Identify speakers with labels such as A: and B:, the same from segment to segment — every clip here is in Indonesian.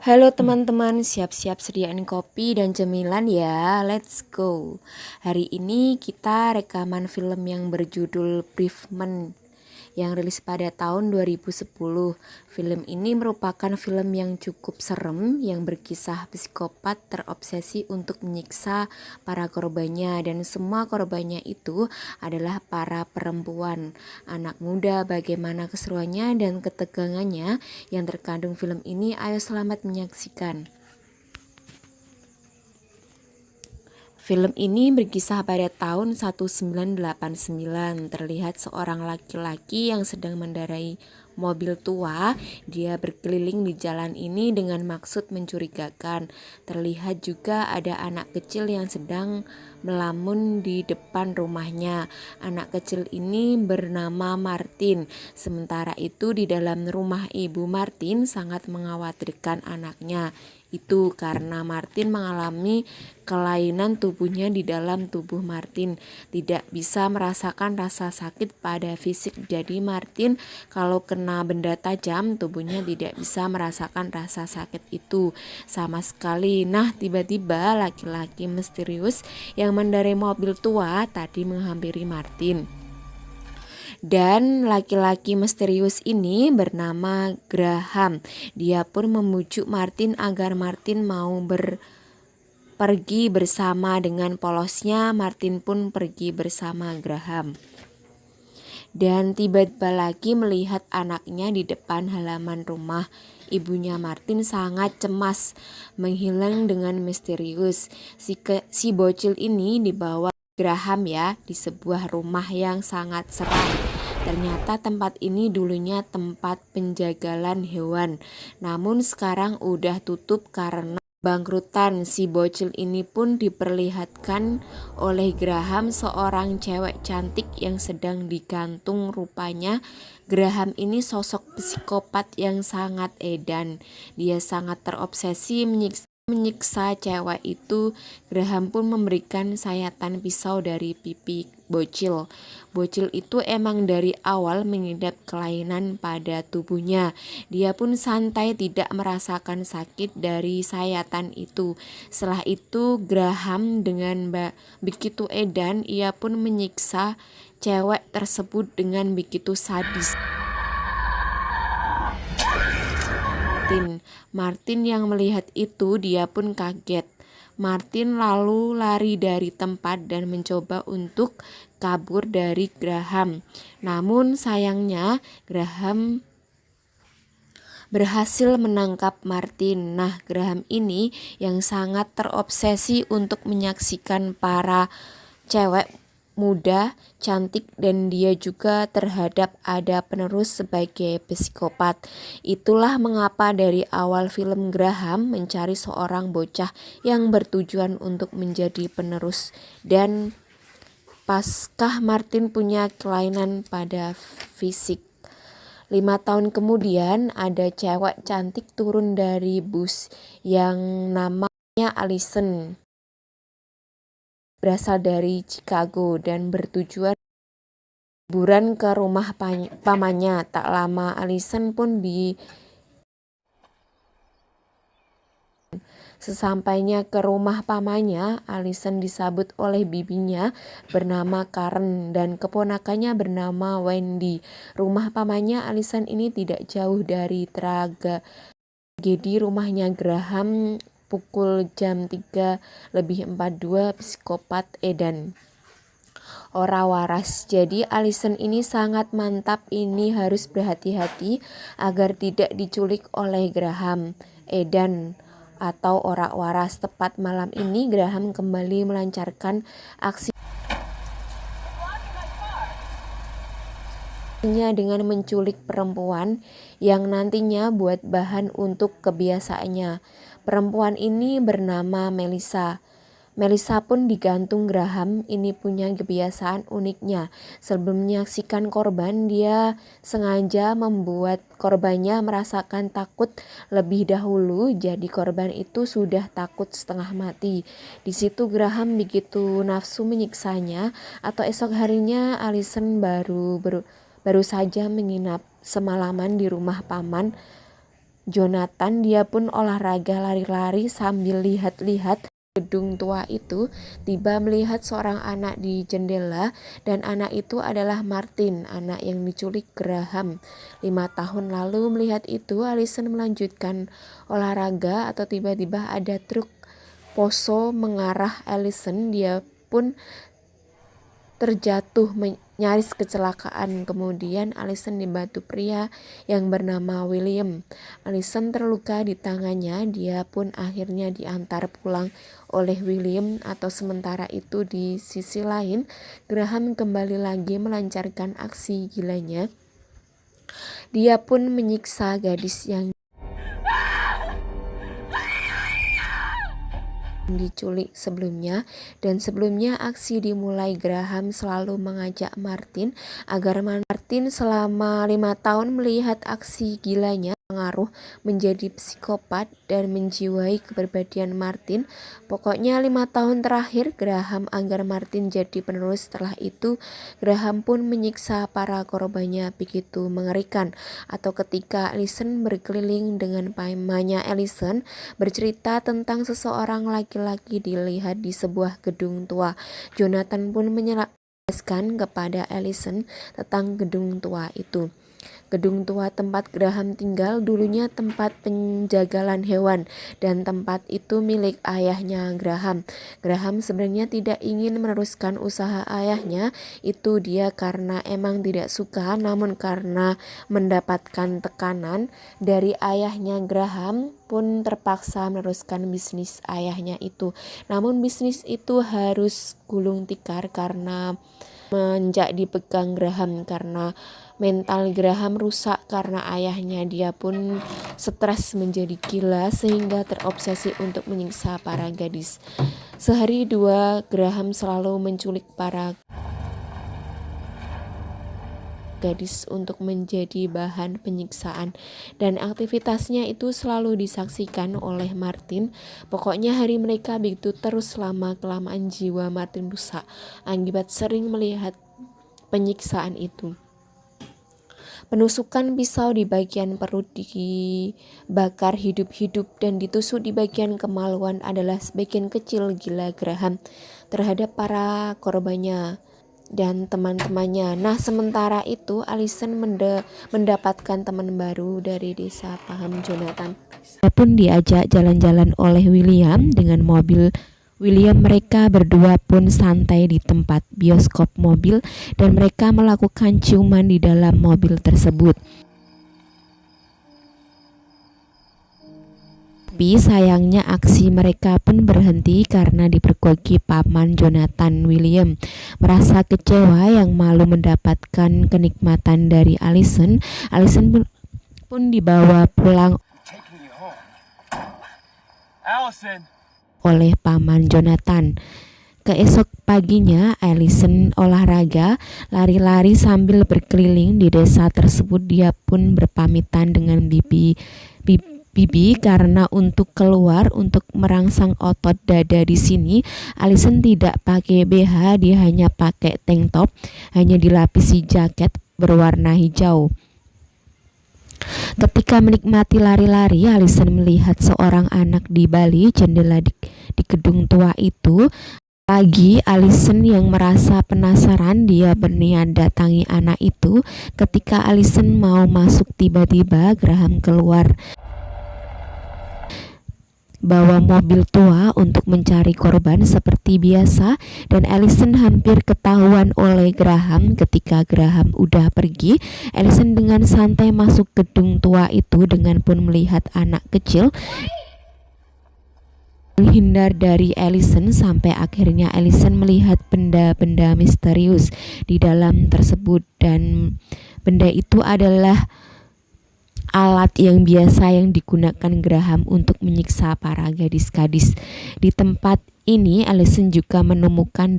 A: Halo teman-teman, siap-siap sediain kopi dan cemilan ya, let's go. Hari ini kita rekaman film yang berjudul Bereavement yang rilis pada tahun 2010. Film ini merupakan film yang cukup serem yang berkisah psikopat terobsesi untuk menyiksa para korbannya, dan semua korbannya itu adalah para perempuan, anak muda. Bagaimana keseruannya dan ketegangannya yang terkandung film ini, ayo selamat menyaksikan. Film ini berkisah pada tahun 1989. Terlihat seorang laki-laki yang sedang mengendarai mobil tua. Dia berkeliling di jalan ini dengan maksud mencurigakan. Terlihat juga ada anak kecil yang sedang melamun di depan rumahnya. Anak kecil ini bernama Martin. Sementara itu di dalam rumah ibu Martin sangat mengkhawatirkan anaknya. Itu karena Martin mengalami kelainan tubuhnya di dalam tubuh Martin, tidak bisa merasakan rasa sakit pada fisik. Jadi Martin kalau kena benda tajam, tubuhnya tidak bisa merasakan rasa sakit itu sama sekali. Nah, tiba-tiba laki-laki misterius yang mengendarai mobil tua tadi menghampiri Martin. Dan laki-laki misterius ini bernama Graham. Dia pun membujuk Martin agar Martin mau pergi bersama dengan polosnya. Martin pun pergi bersama Graham. Dan tiba-tiba lagi melihat anaknya di depan halaman rumah. Ibunya Martin sangat cemas, menghilang dengan misterius. Si bocil ini dibawa Graham ya di sebuah rumah yang sangat seram. Ternyata tempat ini dulunya tempat penjagalan hewan, namun sekarang udah tutup karena bangkrutan. Si bocil ini pun diperlihatkan oleh Graham seorang cewek cantik yang sedang digantung. Rupanya Graham ini sosok psikopat yang sangat edan. Dia sangat terobsesi menyiksa cewek itu. Graham pun memberikan sayatan pisau dari pipi bocil. Bocil itu emang dari awal mengidap kelainan pada tubuhnya. Dia pun santai tidak merasakan sakit dari sayatan itu. Setelah itu Graham dengan begitu edan, ia pun menyiksa cewek tersebut dengan begitu sadis. Martin yang melihat itu, dia pun kaget. Martin lalu lari dari tempat dan mencoba untuk kabur dari Graham. Namun sayangnya Graham berhasil menangkap Martin. Nah, Graham ini yang sangat terobsesi untuk menyaksikan para cewek muda, cantik, dan dia juga terhadap ada penerus sebagai psikopat. Itulah mengapa dari awal film Graham mencari seorang bocah yang bertujuan untuk menjadi penerus. Dan paskah Martin punya kelainan pada fisik. 5 tahun kemudian ada cewek cantik turun dari bus yang namanya Allison. Berasal dari Chicago dan bertujuan liburan ke rumah pamannya. Tak lama Allison pun Sesampainya ke rumah pamannya, Allison disambut oleh bibinya bernama Karen dan keponakannya bernama Wendy. Rumah pamannya Allison ini tidak jauh dari tragedi rumahnya Graham. Pukul jam 3:42 psikopat edan ora waras. Jadi Allison ini sangat mantap, ini harus berhati-hati agar tidak diculik oleh Graham edan atau ora waras. Tepat malam ini Graham kembali melancarkan aksinya dengan menculik perempuan yang nantinya buat bahan untuk kebiasaannya. Perempuan ini bernama Melissa. Melissa pun digantung Graham. Ini punya kebiasaan uniknya. Sebelum menyaksikan korban, dia sengaja membuat korbannya merasakan takut lebih dahulu. Jadi korban itu sudah takut setengah mati. Di situ Graham begitu nafsu menyiksanya. Atau esok harinya Allison baru saja menginap semalaman di rumah paman Jonathan dia pun olahraga lari-lari sambil lihat-lihat gedung tua itu. Tiba melihat seorang anak di jendela, dan anak itu adalah Martin, anak yang diculik Graham 5 tahun lalu. Melihat itu, Allison melanjutkan olahraga atau tiba-tiba ada truk Poso mengarah Allison. Dia pun terjatuh, nyaris kecelakaan. Kemudian Allison dibantu pria yang bernama William. Allison terluka di tangannya. Dia pun akhirnya diantar pulang oleh William. Atau sementara itu di sisi lain, Graham kembali lagi melancarkan aksi gilanya. Dia pun menyiksa gadis yang diculik sebelumnya, dan sebelumnya aksi dimulai, Graham selalu mengajak Martin agar Martin selama 5 tahun melihat aksi gilanya pengaruh menjadi psikopat dan menjiwai kepribadian Martin. Pokoknya 5 tahun terakhir Graham agar Martin jadi penerus. Setelah itu Graham pun menyiksa para korbannya begitu mengerikan. Atau ketika Allison berkeliling dengan pamannya, Allison bercerita tentang seseorang laki-laki dilihat di sebuah gedung tua. Jonathan pun menjelaskan kepada Allison tentang gedung tua itu. Gedung tua tempat Graham tinggal dulunya tempat penjagalan hewan, dan tempat itu milik ayahnya Graham. Graham sebenarnya tidak ingin meneruskan usaha ayahnya itu dia karena emang tidak suka, namun karena mendapatkan tekanan dari ayahnya, Graham pun terpaksa meneruskan bisnis ayahnya itu. Namun bisnis itu harus gulung tikar karena menjak dipegang Graham, karena mental Graham rusak karena ayahnya. Dia pun stres menjadi gila sehingga terobsesi untuk menyiksa para gadis. Sehari dua Graham selalu menculik para gadis untuk menjadi bahan penyiksaan, dan aktivitasnya itu selalu disaksikan oleh Martin. Pokoknya hari mereka begitu terus, lama-kelamaan jiwa Martin rusak akibat sering melihat penyiksaan itu. Penusukan pisau di bagian perut, dibakar hidup-hidup, dan ditusuk di bagian kemaluan adalah sebagian kecil gila Graham terhadap para korbannya dan teman-temannya. Nah, sementara itu Allison mendapatkan teman baru dari desa Paham, Jonathan. Dia pun diajak jalan-jalan oleh William dengan mobil William. Mereka berdua pun santai di tempat bioskop mobil, dan mereka melakukan ciuman di dalam mobil tersebut. Tapi sayangnya aksi mereka pun berhenti karena dipergoki paman Jonathan. William merasa kecewa yang malu mendapatkan kenikmatan dari Allison. Allison pun dibawa pulang oleh paman Jonathan. Keesok paginya Allison olahraga lari-lari sambil berkeliling di desa tersebut. Dia pun berpamitan dengan bibi karena untuk keluar untuk merangsang otot dada. Di sini Allison tidak pakai BH, dia hanya pakai tank top, hanya dilapisi jaket berwarna hijau. Ketika menikmati lari-lari, Allison melihat seorang anak di balik jendela di gedung tua itu. Lagi Allison yang merasa penasaran, dia berniat datangi anak itu. Ketika Allison mau masuk, tiba-tiba Graham keluar bawa mobil tua untuk mencari korban seperti biasa, dan Allison hampir ketahuan oleh Graham. Ketika Graham udah pergi, Allison dengan santai masuk gedung tua itu dengan pun melihat anak kecil menghindar dari Allison, sampai akhirnya Allison melihat benda-benda misterius di dalam tersebut, dan benda itu adalah alat yang biasa yang digunakan Graham untuk menyiksa para gadis-gadis. Di tempat ini Allison juga menemukan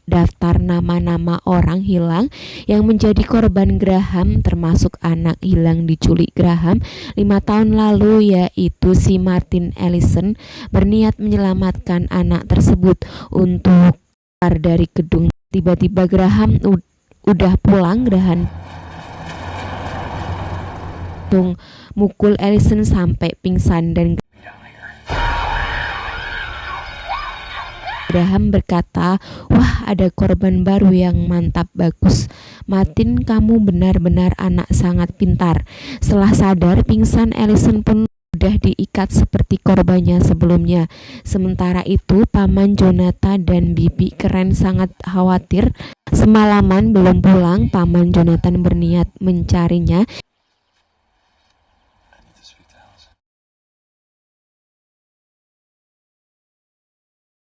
A: daftar nama-nama orang hilang yang menjadi korban Graham, termasuk anak hilang diculik Graham 5 tahun lalu, yaitu si Martin. Allison berniat menyelamatkan anak tersebut untuk keluar dari gedung. Tiba-tiba Graham udah pulang. Graham mukul Ellison sampai pingsan dan Graham berkata, "Wah, ada korban baru yang mantap, bagus. Martin, kamu benar-benar anak sangat pintar." Setelah sadar pingsan, Ellison pun sudah diikat seperti korbannya sebelumnya. Sementara itu, Paman Jonathan dan Bibi Keren sangat khawatir. Semalaman belum pulang, Paman Jonathan berniat mencarinya